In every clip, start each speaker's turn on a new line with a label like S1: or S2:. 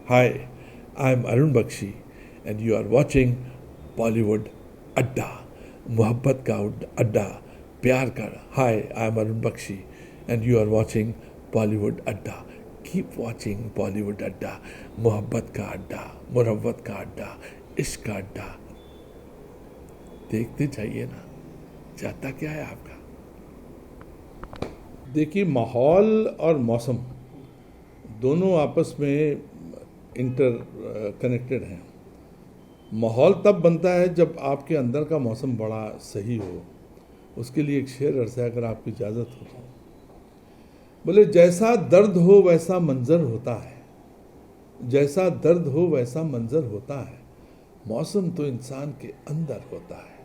S1: Hi, I'm Arun Bakshi and you are watching Bollywood Adda, मोहब्बत का अड्डा, प्यार का. Hi, I'm Arun Bakshi and you are watching Bollywood Adda. Keep watching Bollywood Adda, मोहब्बत का अड्डा, मुरव्वत का अड्डा, इश्क का अड्डा. देखते जाइए ना, जाता क्या है आपका. देखिए, माहौल और मौसम दोनों आपस में इंटर कनेक्टेड हैं. माहौल तब बनता है जब आपके अंदर का मौसम बड़ा सही हो. उसके लिए एक शेर अर्ज़ है, अगर आपकी इजाज़त हो तो. बोले, जैसा दर्द हो वैसा मंजर होता है, जैसा दर्द हो वैसा मंजर होता है, मौसम तो इंसान के अंदर होता है.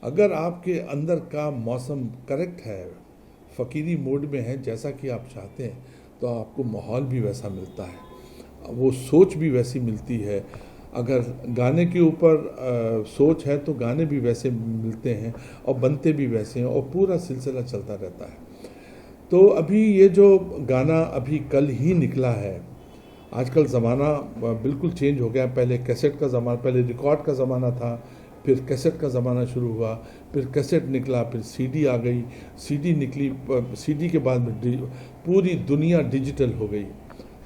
S1: अगर आपके अंदर का मौसम करेक्ट है, फ़कीरी मोड में है, जैसा कि आप चाहते हैं, तो आपको माहौल भी वैसा मिलता है, वो सोच भी वैसी मिलती है. अगर गाने के ऊपर सोच है तो गाने भी वैसे मिलते हैं और बनते भी वैसे हैं और पूरा सिलसिला चलता रहता है. तो अभी ये जो गाना अभी कल ही निकला है, आजकल ज़माना बिल्कुल चेंज हो गया. पहले कैसेट का ज़माना, पहले रिकॉर्ड का ज़माना था, फिर कैसेट का ज़माना शुरू हुआ, फिर कैसेट निकला, फिर सीडी आ गई, सीडी निकली, सीडी के बाद में पूरी दुनिया डिजिटल हो गई.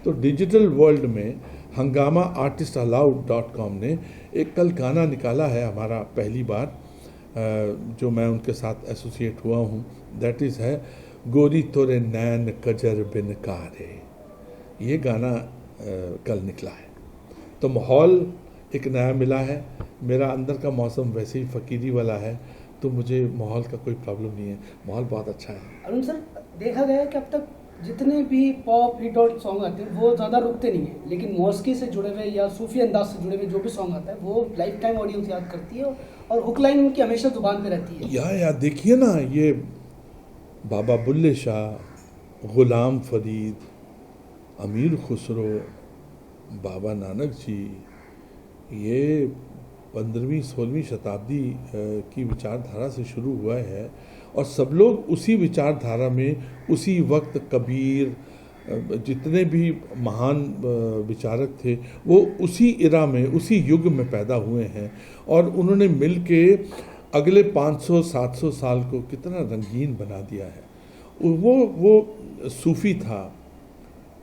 S1: तो डिजिटल वर्ल्ड में हंगामा आर्टिस्ट अलाउड.com ने एक कल गाना निकाला है हमारा, पहली बार जो मैं उनके साथ एसोसिएट हुआ हूँ. दैट इज़ है गोरी तोरे नैन कजर बिन कारे. ये गाना कल निकला है. तो माहौल एक नया मिला है. मेरा अंदर का मौसम वैसे ही फ़कीरी वाला है, तो मुझे माहौल का कोई प्रॉब्लम नहीं है. माहौल बहुत अच्छा है.
S2: अरुण सर, देखा गया है कि अब तक जितने भी पॉप हिट और सॉन्ग आते हैं वो ज़्यादा रुकते नहीं हैं, लेकिन मौसीकी से जुड़े हुए या सूफी अंदाज से जुड़े हुए जो भी सॉन्ग आता है वो लाइफ टाइम ऑडियंस याद करती है और हुक लाइन उनकी हमेशा जुबान पे रहती है.
S1: या देखिए ना, ये बाबा बुल्ले शाह, ग़ुलाम फ़रीद, अमीर खुसरो, बाबा नानक जी, ये 15वीं-16वीं शताब्दी की विचारधारा से शुरू हुआ है और सब लोग उसी विचारधारा में, उसी वक्त कबीर, जितने भी महान विचारक थे वो उसी इरा में, उसी युग में पैदा हुए हैं और उन्होंने मिल के अगले 500-700 साल को कितना रंगीन बना दिया है. वो सूफ़ी था,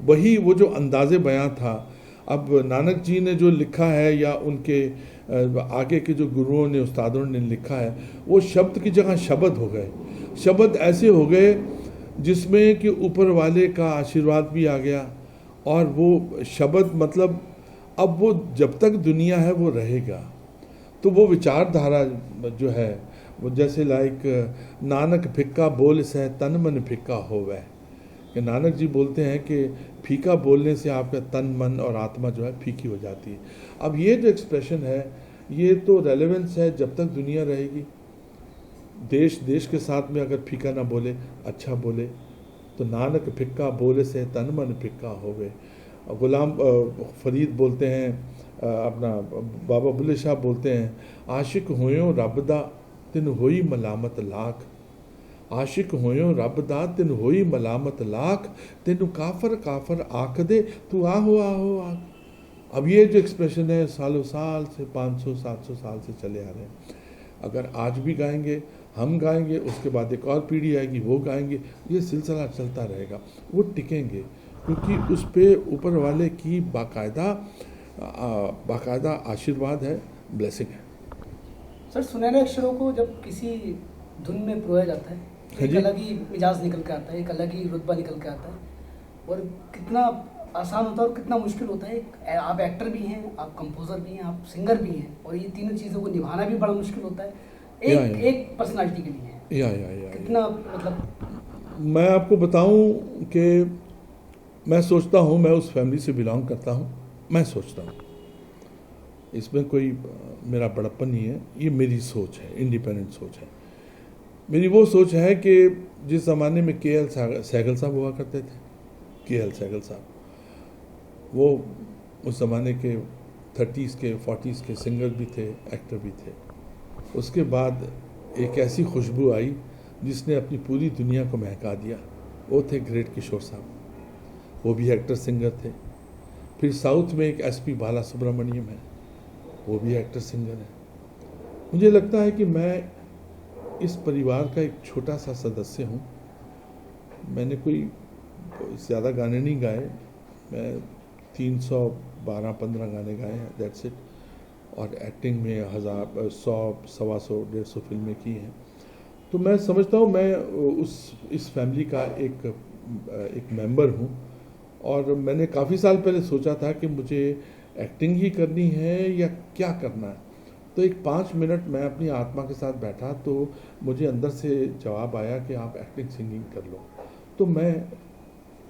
S1: वही वो जो अंदाज़े बयां था. अब नानक जी ने जो लिखा है या उनके आगे के जो गुरुओं ने, उस्तादों ने लिखा है, वो शब्द की जगह शब्द हो गए. शब्द ऐसे हो गए जिसमें कि ऊपर वाले का आशीर्वाद भी आ गया और वो शब्द मतलब अब वो जब तक दुनिया है वो रहेगा. तो वो विचारधारा जो है वो जैसे लाइक नानक फिक्का बोल से तन मन फिक्का होवे, कि नानक जी बोलते हैं कि फीका बोलने से आपका तन मन और आत्मा जो है फीकी हो जाती है. अब ये जो एक्सप्रेशन है ये तो रेलेवेंस है जब तक दुनिया रहेगी. देश के साथ में अगर फीका ना बोले, अच्छा बोले, तो नानक फिक्का बोले से तन मन फिक्का होवे. ग़ुलाम फ़रीद बोलते हैं, अपना बाबा बुल्ले शाह बोलते हैं, आशिक होयो रब दा तिन होई मलामत लाख, आशिक होयो रब दा तिन होई मलामत लाख, तेनू काफर काफर आख दे तू आहो आहो आख. अब ये जो एक्सप्रेशन है सालों साल से, 500-700 साल से चले आ रहे हैं. अगर आज भी गाएंगे, हम गाएंगे, उसके बाद एक और पीढ़ी आएगी वो गाएंगे, ये सिलसिला चलता रहेगा. वो टिकेंगे क्योंकि उस पे ऊपर वाले की बाकायदा आशीर्वाद है, ब्लेसिंग है.
S2: सर, सुनहरे अक्षरों को जब किसी धुन में पिरोया जाता है, एक अलग ही मिजाज निकल के आता है, एक अलग ही रुतबा निकल के आता है. और कितना आसान होता है और कितना मुश्किल होता है. आप एक्टर भी हैं, आप कंपोजर भी हैं, आप सिंगर भी हैं, और ये तीनों चीज़ों को निभाना भी बड़ा मुश्किल होता है एक पर्सनालिटी के लिए. कितना मतलब
S1: मैं आपको बताऊं कि मैं सोचता हूं, मैं उस फैमिली से बिलोंग करता हूं. मैं सोचता हूं इसमें कोई मेरा बड़प्पन नहीं है, ये मेरी सोच है, इंडिपेंडेंट सोच है. मेरी वो सोच है कि जिस ज़माने में के.एल. सहगल साहब हुआ करते थे, के.एल. सहगल साहब, वो उस ज़माने के 30s के 40s के सिंगर भी थे, एक्टर भी थे. उसके बाद एक ऐसी खुशबू आई जिसने अपनी पूरी दुनिया को महका दिया. वो थे ग्रेट किशोर साहब. वो भी एक्टर सिंगर थे. फिर साउथ में एक SP बाला सुब्रमण्यम है, वो भी एक्टर सिंगर है। मुझे लगता है कि मैं इस परिवार का एक छोटा सा सदस्य हूँ। मैंने कोई ज़्यादा गाने नहीं गाए, मैं 312-15 गाने गाए हैं, दैट्स इट। और एक्टिंग में 1000, 100, 125, 150 फिल्में की हैं। तो मैं समझता हूँ मैं इस फैमिली का एक मेंबर हूँ। और मैंने काफ़ी साल पहले सोचा था कि मुझे एक्टिंग ही करनी है या क्या करना है। तो एक 5 मिनट मैं अपनी आत्मा के साथ बैठा तो मुझे अंदर से जवाब आया कि आप एक्टिंग सिंगिंग कर लो। तो मैं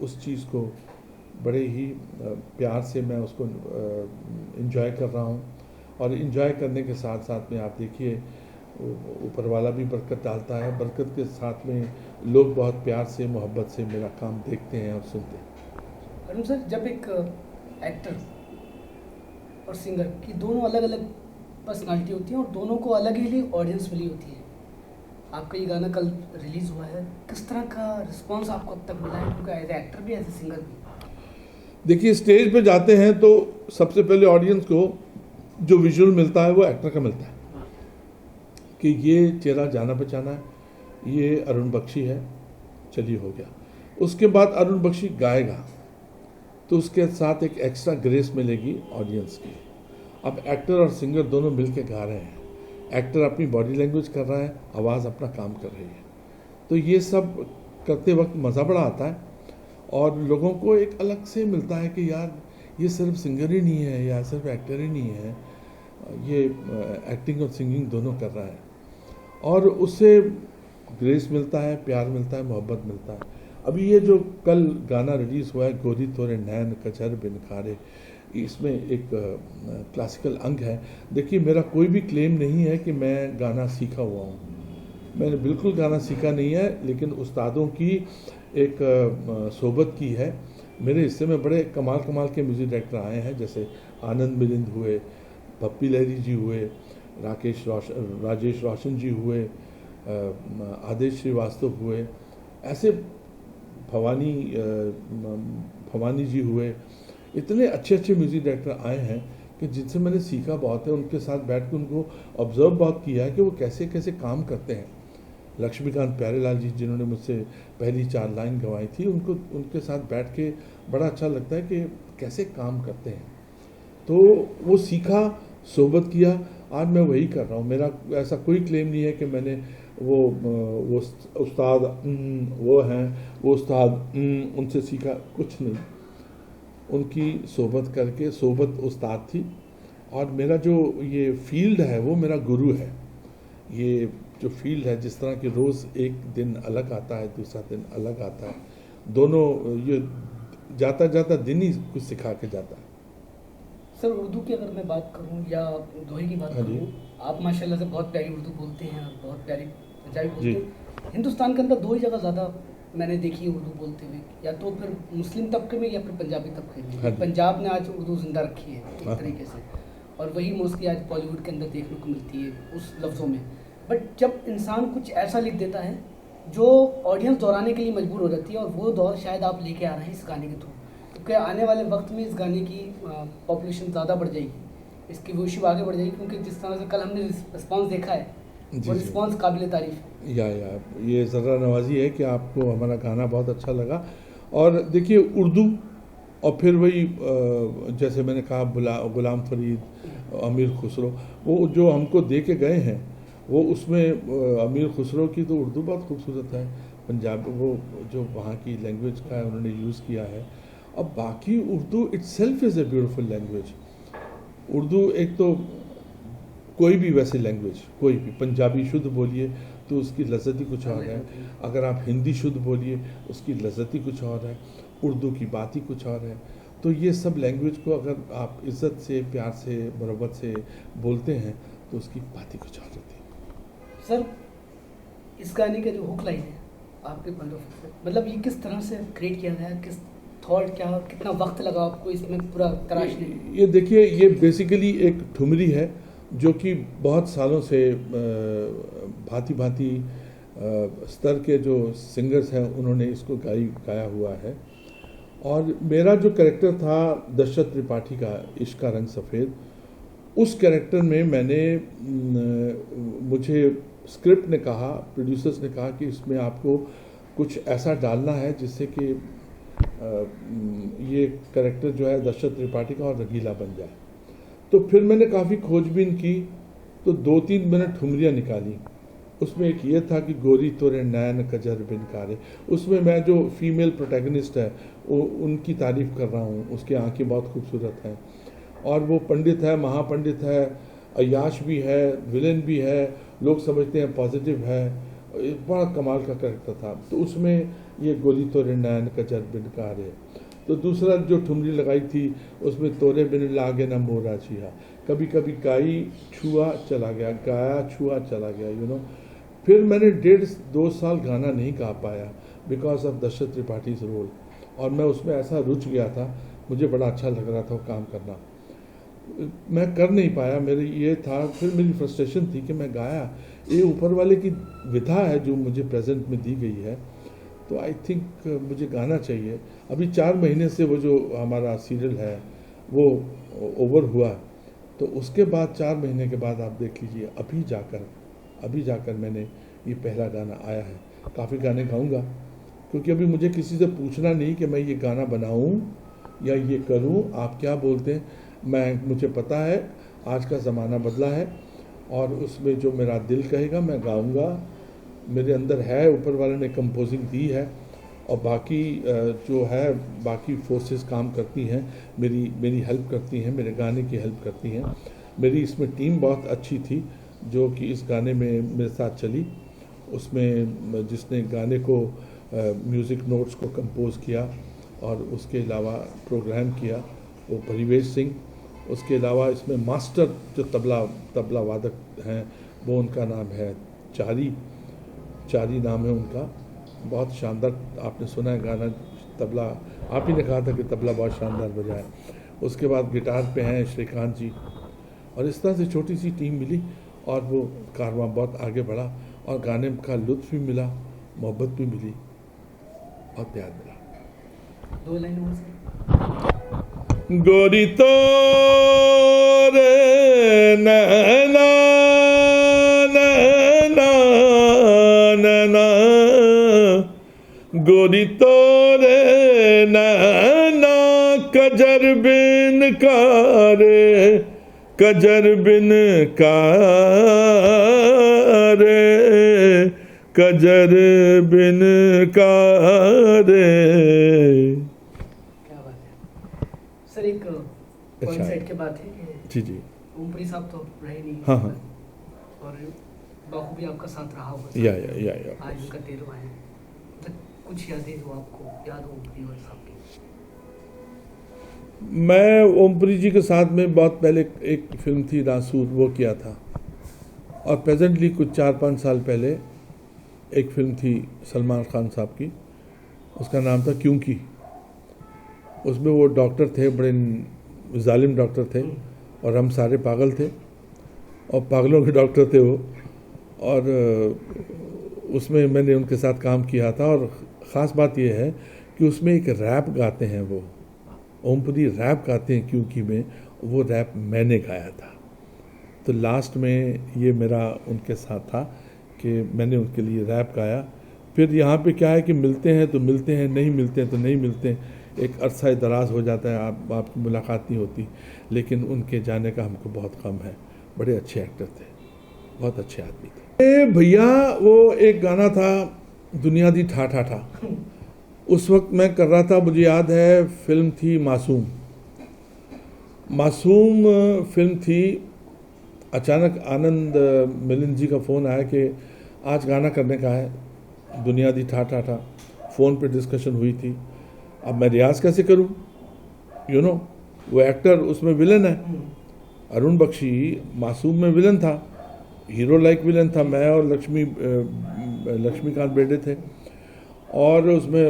S1: उस चीज़ को बड़े ही प्यार से मैं उसको एंजॉय कर रहा हूँ। और एंजॉय करने के साथ साथ में आप देखिए ऊपर वाला भी बरकत डालता है, बरकत के साथ में लोग बहुत प्यार से मोहब्बत से मेरा काम देखते हैं और सुनते हैं।
S2: अरुण सर, जब एक एक्टर और सिंगर की दोनों अलग अलग पर्सनालिटी होती है और दोनों को अलग ही ऑडियंस मिली होती है, आपका ये गाना कल रिलीज़ हुआ है, किस तरह का रिस्पांस आपको अब तक मिला है, क्योंकि एज एक्टर भी एज ए सिंगर भी?
S1: देखिए, स्टेज पे जाते हैं तो सबसे पहले ऑडियंस को जो विजुअल मिलता है वो एक्टर का मिलता है कि ये चेहरा जाना पहचाना है, ये अरुण बख्शी है, चलिए हो गया। उसके बाद अरुण बख्शी गाएगा तो उसके साथ एक एक्स्ट्रा ग्रेस मिलेगी ऑडियंस की। अब एक्टर और सिंगर दोनों मिलके गा रहे हैं, एक्टर अपनी बॉडी लैंग्वेज कर रहा है, आवाज़ अपना काम कर रही है, तो ये सब करते वक्त मज़ा बड़ा आता है। और लोगों को एक अलग से मिलता है कि यार ये सिर्फ सिंगर ही नहीं है या सिर्फ एक्टर ही नहीं है, ये एक्टिंग और सिंगिंग दोनों कर रहा है। और उससे ग्रेस मिलता है, प्यार मिलता है, मोहब्बत मिलता है। अभी ये जो कल गाना रिलीज़ हुआ है, गोरी तोरे नैन कचहर बिन खारे, इसमें एक क्लासिकल अंग है। देखिए, मेरा कोई भी क्लेम नहीं है कि मैं गाना सीखा हुआ हूँ, मैंने बिल्कुल गाना सीखा नहीं है, लेकिन उस्तादों की एक सोबत की है। मेरे हिस्से में बड़े कमाल के म्यूज़िक डायरेक्टर आए हैं, जैसे आनंद मिलिंद हुए, पप्पी लहरी जी हुए, राजेश रोशन जी हुए, आदेश श्रीवास्तव हुए, ऐसे भवानी जी हुए। इतने अच्छे म्यूज़िक डायरेक्टर आए हैं कि जिनसे मैंने सीखा बहुत है, उनके साथ बैठ के उनको ऑब्जर्व बहुत किया है कि वो कैसे कैसे काम करते हैं। लक्ष्मीकांत प्यारेलाल जी, जिन्होंने मुझसे पहली 4 लाइन गवाई थी, उनके साथ बैठ के बड़ा अच्छा लगता है कि कैसे काम करते हैं। तो वो सीखा, सोबत किया, आज मैं वही कर रहा हूँ। मेरा ऐसा कोई क्लेम नहीं है कि मैंने वो उस्ताद वो हैं, वो उस्ताद उनसे सीखा, कुछ नहीं। उनकी सोबत करके, सोबत उस्ताद थी। और मेरा जो ये फील्ड है वो मेरा गुरु है। ये जो फील्ड है, जिस तरह की रोज़ एक दिन अलग आता है, दूसरा दिन अलग आता है, दोनों ये जाता जाता दिन ही कुछ सिखा के जाता है।
S2: सर, उर्दू की अगर मैं बात करूं या दोहे की बात करूं, आप माशाल्लाह से बहुत प्यारी उर्दू बोलते हैं और बहुत प्यारी पंजाबी बोलते हैं। हिंदुस्तान के अंदर 2 ही जगह ज़्यादा मैंने देखी है उर्दू बोलते हुए, या तो फिर मुस्लिम तबके में या फिर पंजाबी तबके में। पंजाब ने आज उर्दू जिंदा रखी है एक तरीके से, और वही मोस्टली आज बॉलीवुड के अंदर देखने को मिलती है उस लफ्ज़ों में। बट जब इंसान कुछ ऐसा लिख देता है जो ऑडियंस दोहराने के लिए मजबूर हो जाती है, और वो दौर शायद आप लेके आ रहे हैं इस गाने के थ्रू, क्योंकि आने वाले वक्त में इस गाने की पॉपुलेशन ज़्यादा बढ़ जाएगी, इसकी व्यूशिप आगे बढ़ जाएगी, क्योंकि जिस तरह से कल हमने रिस्पॉन्स देखा है वो रिस्पॉन्स काबिल तारीफ है।
S1: या ये ज़रा नवाजी है कि आपको हमारा गाना बहुत अच्छा लगा। और देखिए, उर्दू और फिर वही जैसे मैंने कहा गुलाम फरीद, अमीर खुसरो, वो जो हमको दे के गए हैं, वो उसमें अमीर खुसरो की तो उर्दू बहुत खूबसूरत है, पंजाब वो जो वहाँ की लैंग्वेज का उन्होंने यूज़ किया है। अब बाकी Urdu itself is a beautiful language. Urdu एक तो कोई भी वैसे लैंग्वेज, कोई भी पंजाबी शुद्ध बोलिए तो उसकी लज़्ज़त ही कुछ और है, अगर आप हिंदी शुद्ध बोलिए उसकी लज़्ज़त ही कुछ और है, उर्दू की बात ही कुछ और है। तो ये सब लैंग्वेज को अगर आप इज़्ज़त से, प्यार से, मोहब्बत से बोलते हैं तो उसकी बात ही कुछ और होती है।
S2: सर, इस गाने का जो हुक लाइन है आपके पॉइंट ऑफ व्यू से, मतलब ये किस तरह से क्रिएट किया गया, किस थॉट, क्या कितना वक्त लगा आपको इसमें पूरा तराशने में?
S1: ये देखिए, ये बेसिकली एक ठुमरी है जो कि बहुत सालों से भांति स्तर के जो सिंगर्स हैं उन्होंने इसको गाया हुआ है। और मेरा जो कैरेक्टर था दशरथ त्रिपाठी का, इश्क का रंग सफ़ेद, उस कैरेक्टर में मैंने मुझे स्क्रिप्ट ने कहा, प्रोड्यूसर्स ने कहा कि इसमें आपको कुछ ऐसा डालना है जिससे कि ये कैरेक्टर जो है दशरथ त्रिपाठी का और रंगीला बन जाए। तो फिर मैंने काफ़ी खोजबीन की, तो 2-3 मैंने ठुमरियाँ निकाली। उसमें एक ये था कि गोरी तोरे नैन कजर बिन कारे, उसमें मैं जो फीमेल प्रोटैगनिस्ट है उनकी तारीफ़ कर रहा हूँ, उसकी आंखें बहुत खूबसूरत हैं और वो पंडित है, महापंडित है, अय्याश भी है, विलेन भी है, लोग समझते हैं पॉजिटिव है, बड़ा कमाल का कैरेक्टर था। तो उसमें ये गोली तोरे नैन कजर बिन कारे। तो दूसरा जो ठुमरी लगाई थी उसमें तोरे बिन लागे न मोरा छिया, कभी कभी गाई छुआ चला गया, गाया छुआ चला गया, यू नो। फिर मैंने 1.5-2 साल गाना नहीं गा पाया because of Dashrath Tripathi role, और मैं उसमें ऐसा रुच गया था, मुझे बड़ा अच्छा लग रहा था वो काम करना, मैं कर नहीं पाया। मेरे ये था, फिर मेरी फ्रस्ट्रेशन थी कि मैं गाया, ये ऊपर वाले की विधा है जो मुझे प्रेजेंट में दी गई है, तो आई थिंक मुझे गाना चाहिए। अभी 4 महीने से वो जो हमारा सीरियल है वो ओवर हुआ, तो उसके बाद 4 महीने के बाद आप देख लीजिए, अभी जाकर मैंने ये पहला गाना आया है। काफ़ी गाने गाऊंगा क्योंकि अभी मुझे किसी से पूछना नहीं कि मैं ये गाना बनाऊं या ये करूं, आप क्या बोलते हैं, मुझे पता है आज का ज़माना बदला है और उसमें जो मेरा दिल कहेगा मैं गाऊंगा। मेरे अंदर है, ऊपर वाले ने कंपोजिंग दी है और बाकी जो है बाकी फोर्सेस काम करती हैं, मेरी हेल्प करती हैं, मेरे गाने की हेल्प करती हैं। मेरी इसमें टीम बहुत अच्छी थी जो कि इस गाने में मेरे साथ चली। उसमें जिसने गाने को म्यूज़िक नोट्स को कंपोज किया और उसके अलावा प्रोग्राम किया वो परिवेश सिंह। उसके अलावा इसमें मास्टर जो तबला वादक हैं वो उनका नाम है चारी नाम है उनका, बहुत शानदार, आपने सुना है गाना, तबला आप ही ने कहा था कि तबला बहुत शानदार बजाए। उसके बाद गिटार पे हैं श्रीकांत जी, और इस तरह से छोटी सी टीम मिली और वो कारवां बहुत आगे बढ़ा और गाने का लुत्फ़ भी मिला, मोहब्बत भी मिली और प्यार मिला।
S2: 2 लाइन और से।
S1: गोरी तो रे नैना नैना नैना, गोरी तो रे नैना कजर बिन कारे, कजर बिन कारे, कजर बिन कारे।
S2: क्या बात है सर। एक कॉन्सर्ट के बात है कि
S1: जी
S2: ओमपुरी साहब तो रहे नहीं,
S1: हाँ
S2: और बाखूबी आपका साथ रहा होगा।
S1: या
S2: आज उनका 13वां है, मतलब कुछ यादें जो आपको याद हो ओमपुरी साहब की?
S1: मैं ओमपुरी जी के साथ में बहुत पहले एक फिल्म थी नासूर, वो किया था, और प्रेजेंटली कुछ 4-5 साल पहले एक फिल्म थी सलमान खान साहब की, उसका नाम था क्योंकि। उसमें वो डॉक्टर थे, बड़े जालिम डॉक्टर थे और हम सारे पागल थे और पागलों के डॉक्टर थे वो, और उसमें मैंने उनके साथ काम किया था। और ख़ास बात यह है कि उसमें एक रैप गाते हैं, वो ओमपुरी रैप गाते हैं क्योंकि में, वो रैप मैंने गाया था। तो लास्ट में ये मेरा उनके साथ था कि मैंने उनके लिए रैप गाया। फिर यहाँ पे क्या है कि मिलते हैं तो मिलते हैं, नहीं मिलते हैं तो नहीं मिलते हैं, एक अरसा दराज हो जाता है, आपकी मुलाकात नहीं होती। लेकिन उनके जाने का हमको बहुत गम है, बड़े अच्छे एक्टर थे, बहुत अच्छे आदमी थे। भैया वो एक गाना था दुनिया दी ठा ठा ठा, उस वक्त मैं कर रहा था, मुझे याद है फिल्म थी मासूम फिल्म थी। अचानक आनंद मिलिंद जी का फ़ोन आया कि आज गाना करने का है, दुनिया दी ठा ठा ठा। फ़ोन पे डिस्कशन हुई थी, अब मैं रियाज़ कैसे करूं, यू नो। वो एक्टर उसमें विलन है, अरुण बख्शी मासूम में विलन था, हीरो लाइक विलन था। मैं और लक्ष्मीकांत बेटे थे और उसमें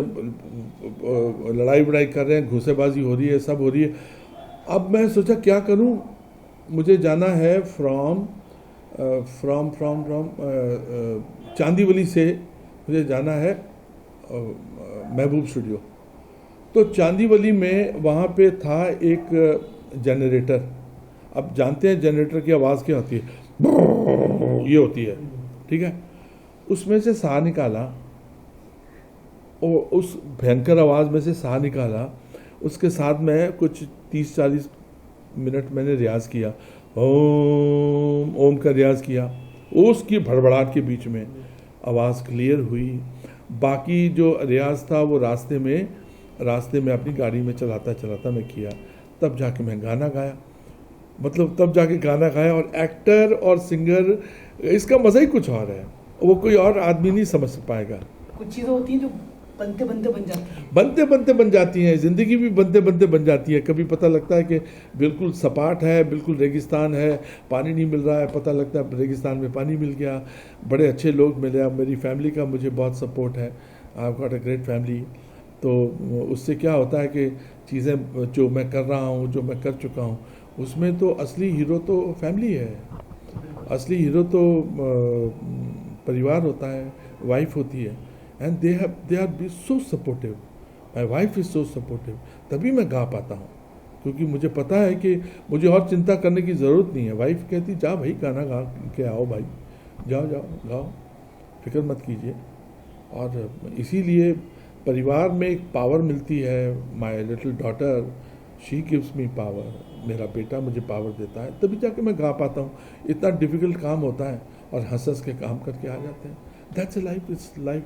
S1: लड़ाई वड़ाई कर रहे हैं, घूसेबाजी हो रही है, सब हो रही है। अब मैं सोचा क्या करूं, मुझे जाना है फ्रॉम चांदीवली से मुझे जाना है महबूब स्टूडियो। तो चांदीवली में वहाँ पे था एक जनरेटर। अब जानते हैं जनरेटर की आवाज़ क्या होती है, ये होती है, ठीक है। उसमें से साह निकाला और उस भयंकर आवाज़ में से साह निकाला, उसके साथ में कुछ 30-40 मिनट मैंने रियाज़ किया, ओम ओम का रियाज़ किया। उसकी भड़बड़ाहट के बीच में आवाज़ क्लियर हुई। बाकी जो रियाज़ था वो रास्ते में अपनी गाड़ी में चलाता चलाता मैं किया, तब जाके मैं गाना गाया। मतलब तब जाके गाना गाया। और एक्टर और सिंगर, इसका मज़ा ही कुछ और है, वो कोई और आदमी नहीं समझ पाएगा।
S2: कुछ चीज़ें होती हैं जो बनते बनते बन जाती हैं,
S1: बनते बनते बन जाती हैं। ज़िंदगी भी बनते बनते बन जाती है। कभी पता लगता है कि बिल्कुल सपाट है, बिल्कुल रेगिस्तान है, पानी नहीं मिल रहा है, पता लगता है रेगिस्तान में पानी मिल गया, बड़े अच्छे लोग मिले। अब मेरी फैमिली का मुझे बहुत सपोर्ट है, I got a great family. तो उससे क्या होता है कि चीज़ें जो मैं कर रहा हूँ, जो मैं कर चुका हूँ, उसमें तो असली हीरो तो फैमिली है, असली हीरो तो परिवार होता है, वाइफ होती है। And they are be so supportive, my wife is so supportive. तभी मैं गा पाता हूँ, क्योंकि मुझे पता है कि मुझे और चिंता करने की ज़रूरत नहीं है। वाइफ कहती जा भाई गाना गा के आओ भाई, जाओ जाओ गाओ, फिक्र मत कीजिए। और इसीलिए परिवार में एक पावर मिलती है। My little daughter she gives me power, मेरा बेटा मुझे पावर देता है, तभी जाके मैं गा पाता हूँ। इतना डिफ़िकल्ट काम होता है और हंस के काम करके आ जाते हैं। That's a life, it's life.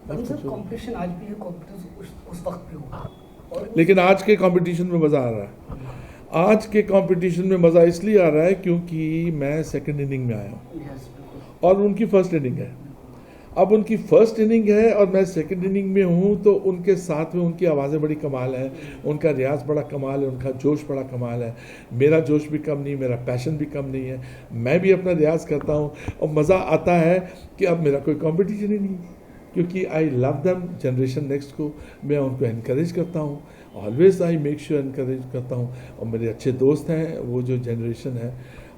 S2: Competition आज भी है, कंपटीशन उस वक्त भी हुआ, और
S1: लेकिन आज के कंपटीशन में मज़ा आ रहा है। आज के कंपटीशन में मज़ा इसलिए आ रहा है क्योंकि मैं सेकंड इनिंग में आया हूँ और उनकी फर्स्ट इनिंग है। अब उनकी फर्स्ट इनिंग है और मैं सेकंड इनिंग में हूँ, तो उनके साथ में उनकी आवाज़ें बड़ी कमाल है, उनका रियाज बड़ा कमाल है, उनका जोश बड़ा कमाल है। मेरा जोश भी कम नहीं, मेरा पैशन भी कम नहीं है। मैं भी अपना रियाज करता हूँ और मज़ा आता है कि अब मेरा कोई कंपटीशन ही नहीं, क्योंकि I love them. Generation next को मैं उनको इनकरेज करता हूँ, always I make sure encourage करता हूँ। और मेरे अच्छे दोस्त हैं वो जो जनरेशन है,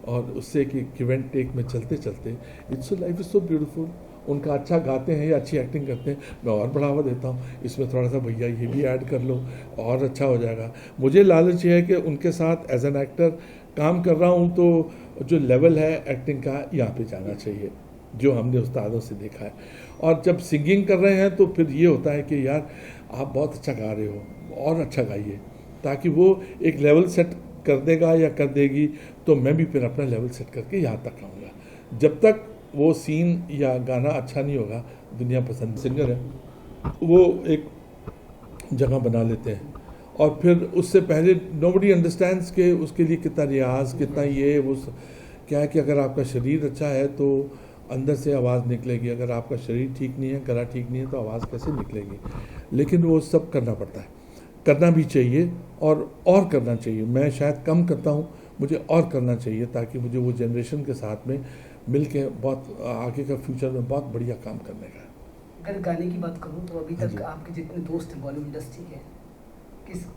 S1: और उससे कि गिव एंड टेक में चलते चलते it's life is so beautiful. उनका अच्छा गाते हैं या अच्छी एक्टिंग करते हैं, मैं और बढ़ावा देता हूँ, इसमें थोड़ा सा भैया ये भी ऐड कर लो और अच्छा हो जाएगा। मुझे लालच ये है कि उनके साथ एज एन एक्टर काम कर रहा हूँ, तो जो लेवल है एक्टिंग का यहाँ पे जाना चाहिए, जो हमने उस्तादों से देखा है। और जब सिंगिंग कर रहे हैं तो फिर ये होता है कि यार आप बहुत अच्छा गा रहे हो और अच्छा गाइए, ताकि वो एक लेवल सेट कर देगा या कर देगी, तो मैं भी फिर अपना लेवल सेट करके यहाँ तक आऊँगा। जब तक वो सीन या गाना अच्छा नहीं होगा, दुनिया पसंद सिंगर है वो एक जगह बना लेते हैं, और फिर उससे पहले नोबडी अंडरस्टैंड्स के उसके लिए कितना रियाज, कितना ये वो। क्या है कि अगर आपका शरीर अच्छा है तो अंदर से आवाज़ निकलेगी, अगर आपका शरीर ठीक नहीं है, गला ठीक नहीं है, तो आवाज़ कैसे निकलेगी। लेकिन वो सब करना पड़ता है, करना भी चाहिए और करना चाहिए। मैं शायद कम करता हूँ, मुझे और करना चाहिए, ताकि मुझे वो जनरेशन के साथ में मिल के बहुत आगे का फ्यूचर में बहुत बढ़िया काम करने का।
S2: अगर गाने की बात करूँ तो अभी तक आपके जितने दोस्त हैं बॉलीवुड इंडस्ट्री के,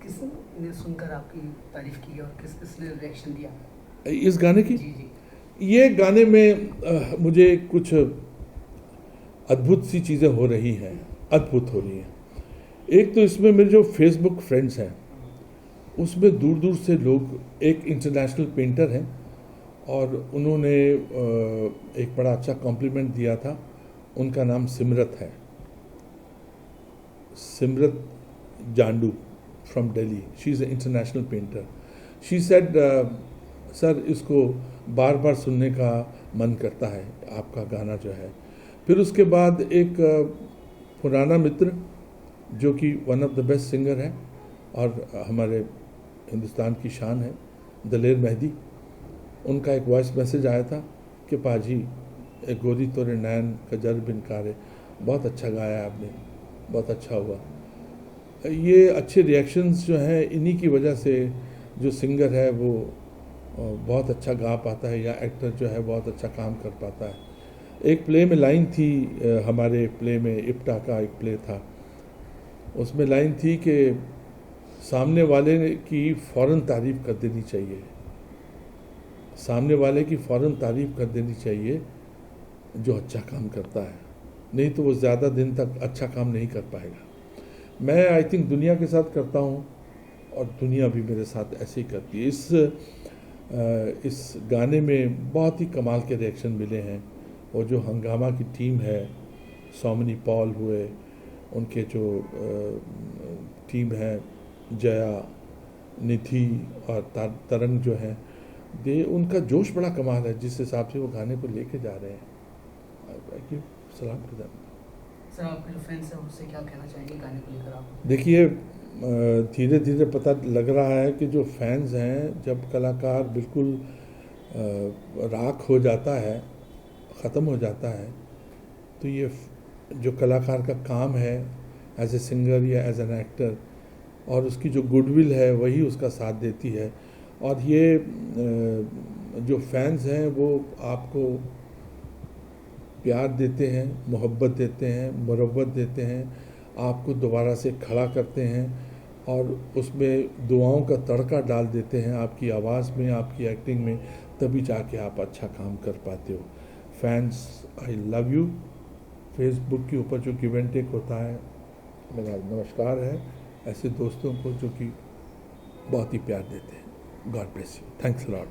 S2: किस ने सुनकर आपकी तारीफ की और किसने रिएक्शन दिया
S1: इस गाने की?
S2: जी जी।
S1: ये गाने में मुझे कुछ अद्भुत सी चीज़ें हो रही हैं, अद्भुत हो रही हैं। एक तो इसमें मेरे जो फेसबुक फ्रेंड्स हैं उसमें दूर दूर से लोग, एक इंटरनेशनल पेंटर हैं और उन्होंने एक बड़ा अच्छा कॉम्प्लीमेंट दिया था। उनका नाम सिमरत है, Simrat Jandu from Delhi. She is a international painter. She said sir इसको बार बार सुनने का मन करता है आपका गाना जो है। फिर उसके बाद एक पुराना मित्र जो कि one of the best singer है और हमारे हिंदुस्तान की शान है, दलेर मेहदी, उनका एक वॉइस मैसेज आया था कि पाजी एक गोरी तोरे नैन कजर बिन कारे, बहुत अच्छा गाया आपने, बहुत अच्छा हुआ। ये अच्छे रिएक्शंस जो हैं इन्हीं की वजह से जो सिंगर है वो बहुत अच्छा गा पाता है, या एक्टर जो है बहुत अच्छा काम कर पाता है। एक प्ले में लाइन थी, हमारे प्ले में इप्टा का एक प्ले था, उसमें लाइन थी कि सामने वाले की फ़ौरन तारीफ़ कर देनी चाहिए, सामने वाले की फ़ौरन तारीफ़ कर देनी चाहिए जो अच्छा काम करता है, नहीं तो वो ज़्यादा दिन तक अच्छा काम नहीं कर पाएगा। मैं आई थिंक दुनिया के साथ करता हूँ और दुनिया भी मेरे साथ ऐसे ही करती है। इस गाने में बहुत ही कमाल के रिएक्शन मिले हैं और जो हंगामा की टीम है, सोमनी पॉल हुए, उनके जो टीम है, जया, निधि और तरंग जो हैं, उनका जोश बड़ा कमाल है जिस हिसाब से वो गाने को लेके जा रहे हैं। सलाम प्रदान।
S2: सर, आपके जो फैंस हैं उससे क्या कहना चाहेंगे गाने को लेकर आप?
S1: देखिए, धीरे धीरे पता लग रहा है कि जो फैंस हैं, जब कलाकार बिल्कुल राख हो जाता है, ख़त्म हो जाता है, तो ये जो कलाकार का काम है एज ए सिंगर या एज एन एक्टर, और उसकी जो गुडविल है वही उसका साथ देती है। और ये जो फैंस हैं वो आपको प्यार देते हैं, मोहब्बत देते हैं, मुरव्वत देते हैं, आपको दोबारा से खड़ा करते हैं और उसमें दुआओं का तड़का डाल देते हैं आपकी आवाज़ में, आपकी एक्टिंग में, तभी जाके आप अच्छा काम कर पाते हो। Fans, I love you. Facebook के ऊपर जो गिव एंड टेक होता है, मेरा नमस्कार है ऐसे दोस्तों को जो कि बहुत ही प्यार देते हैं। God bless you. Thanks a lot.